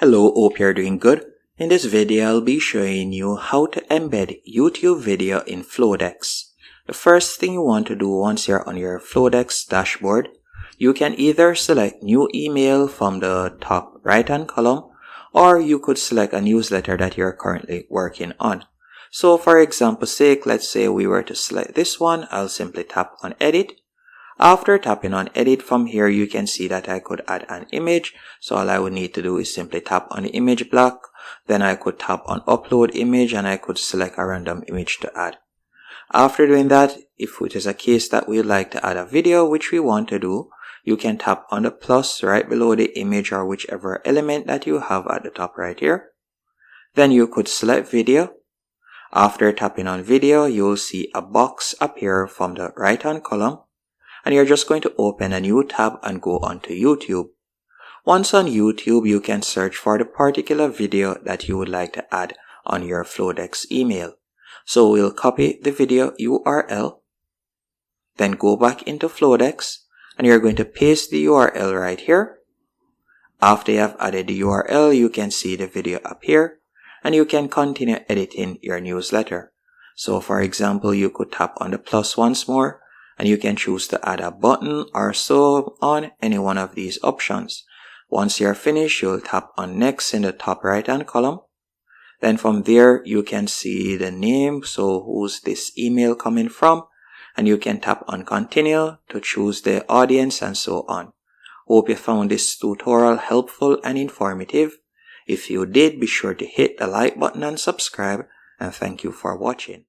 Hello, hope you're doing good. In this video, I'll be showing you how to embed YouTube video in Flodesk. The first thing you want to do once you're on your Flodesk dashboard, you can either select new email from the top right hand column, or you could select a newsletter that you're currently working on. So for example's sake, let's say we were to select this one. I'll simply tap on edit. After tapping on edit from here, you can see that I could add an image. So all I would need to do is simply tap on the image block. Then I could tap on upload image and I could select a random image to add. After doing that, if it is a case that we'd like to add a video, which we want to do, you can tap on the plus right below the image or whichever element that you have at the top right here. Then you could select video. After tapping on video, you'll see a box appear from the right hand column. And you're just going to open a new tab and go onto YouTube. Once on YouTube, you can search for the particular video that you would like to add on your Flodesk email. So we'll copy the video URL, then go back into Flodesk, and you're going to paste the URL right here. After you have added the URL, you can see the video appear, and you can continue editing your newsletter. So for example, you could tap on the plus once more, and you can choose to add a button or so on any one of these options. Once you're finished, you'll tap on next in the top right hand column. Then from there, you can see the name, so who's this email coming from, and you can tap on continue to choose the audience and so on. Hope you found this tutorial helpful and informative. If you did, be sure to hit the like button and subscribe, and thank you for watching.